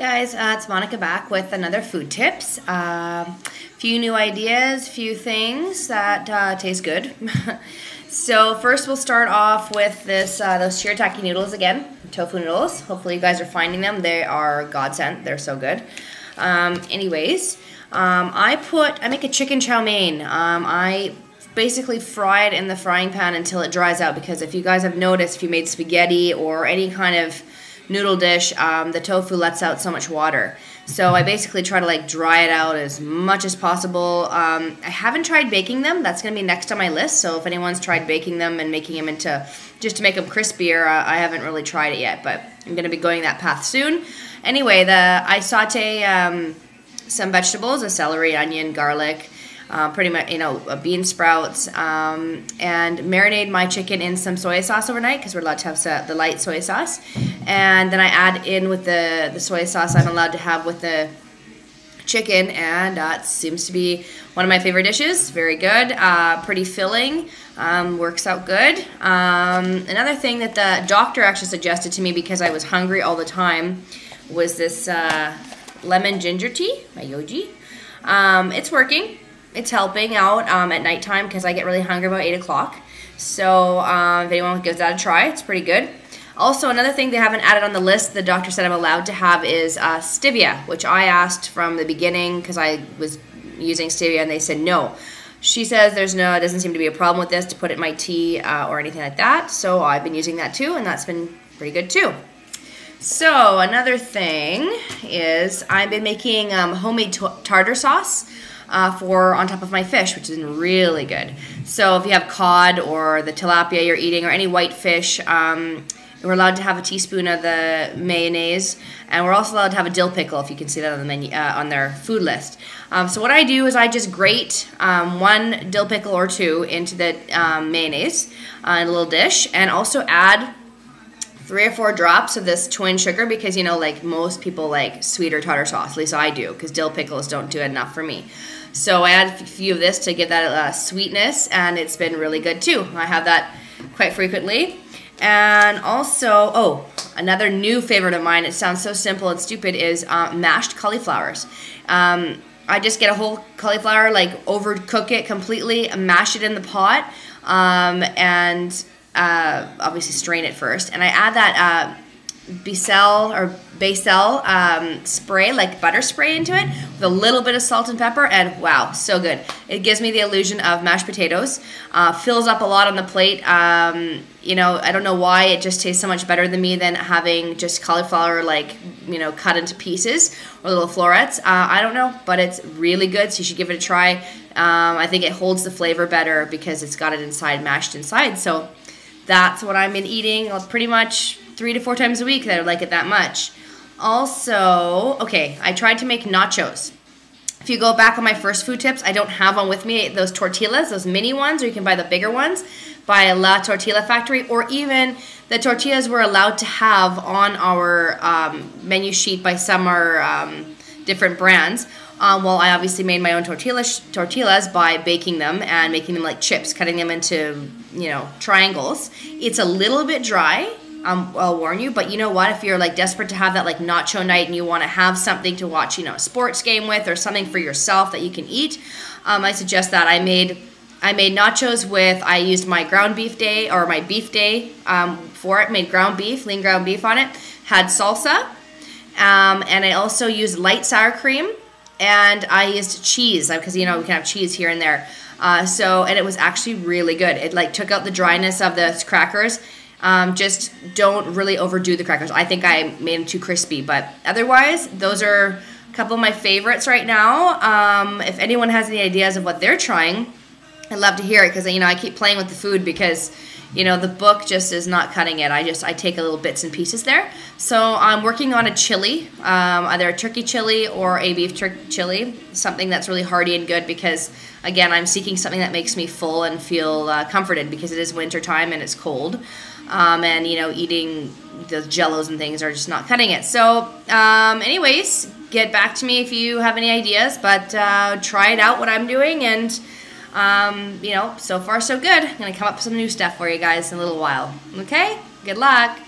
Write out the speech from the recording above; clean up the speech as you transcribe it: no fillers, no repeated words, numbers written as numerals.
Guys, it's Monica back with another food tips. Few new ideas, few things that taste good. So first we'll start off with this those shirataki noodles again, tofu noodles. Hopefully you guys are finding them. They are godsend. They're so good. I make a chicken chow mein. I basically fry it in the frying pan until it dries out, because if you guys have noticed, if you made spaghetti or any kind of noodle dish, the tofu lets out so much water. So I basically try to like dry it out as much as possible. I haven't tried baking them. That's going to be next on my list. So if anyone's tried baking them and making them into, just to make them crispier, I haven't really tried it yet, but I'm going to be going that path soon. Anyway, I saute some vegetables, a celery, onion, garlic, pretty much, bean sprouts, and marinate my chicken in some soy sauce overnight, because we're allowed to have the light soy sauce. And then I add in with the soy sauce I'm allowed to have with the chicken, and it seems to be one of my favorite dishes. Very good, pretty filling, works out good. Another thing that the doctor actually suggested to me, because I was hungry all the time, was this lemon ginger tea by Yogi. It's working. It's helping out at nighttime, because I get really hungry about 8 o'clock. So if anyone gives that a try, it's pretty good. Also, another thing they haven't added on the list, the doctor said I'm allowed to have, is stevia, which I asked from the beginning because I was using stevia, and they said no. She says it doesn't seem to be a problem with this to put it in my tea or anything like that. So I've been using that too, and that's been pretty good too. So another thing is I've been making homemade tartar sauce on top of my fish, which is really good. So if you have cod or the tilapia you're eating, or any white fish, we're allowed to have a teaspoon of the mayonnaise, and we're also allowed to have a dill pickle, if you can see that on the menu, on their food list. So what I do is I just grate one dill pickle or two into the mayonnaise in a little dish, and also add 3 or 4 drops of this twin sugar, because like most people like sweeter tartar sauce, at least I do, because dill pickles don't do enough for me. So I add a few of this to give that sweetness, and it's been really good too. I have that quite frequently. And also, another new favorite of mine, it sounds so simple and stupid, is mashed cauliflowers. I just get a whole cauliflower, like overcook it completely, mash it in the pot, and obviously strain it first. And I add that basil spray, like butter spray, into it with a little bit of salt and pepper, and wow, so good. It gives me the illusion of mashed potatoes. Fills up a lot on the plate. I don't know why, it just tastes so much better than having just cauliflower cut into pieces or little florets. I don't know, but it's really good, so you should give it a try. I think it holds the flavor better because it's got it mashed inside. So that's what I've been eating pretty much 3 to 4 times a week, that I like it that much. Also, I tried to make nachos. If you go back on my first food tips, I don't have one with me. Those tortillas, those mini ones, or you can buy the bigger ones by La Tortilla Factory, or even the tortillas we're allowed to have on our menu sheet by some different brands. Well, I obviously made my own tortillas by baking them and making them like chips, cutting them into, triangles. It's a little bit dry, I'll warn you, but you know what? If you're like desperate to have that like nacho night and you want to have something to watch, a sports game with, or something for yourself that you can eat, I suggest that. I made nachos with, I used my ground beef day, or my beef day for it, made ground beef, lean ground beef on it, had salsa, and I also used light sour cream, and I used cheese, because we can have cheese here and there. And it was actually really good. It took out the dryness of the crackers. Just don't really overdo the crackers. I think I made them too crispy, but otherwise, those are a couple of my favorites right now. If anyone has any ideas of what they're trying, I'd love to hear it, because I keep playing with the food, because the book just is not cutting it. I take a little bits and pieces there. So I'm working on a chili, either a turkey chili or a beef chili, something that's really hearty and good, because again, I'm seeking something that makes me full and feel comforted, because it is winter time and it's cold. And eating the jellos and things are just not cutting it. So anyways, get back to me if you have any ideas, but try it out, what I'm doing, and so far so good. I'm gonna come up with some new stuff for you guys in a little while. Okay, good luck.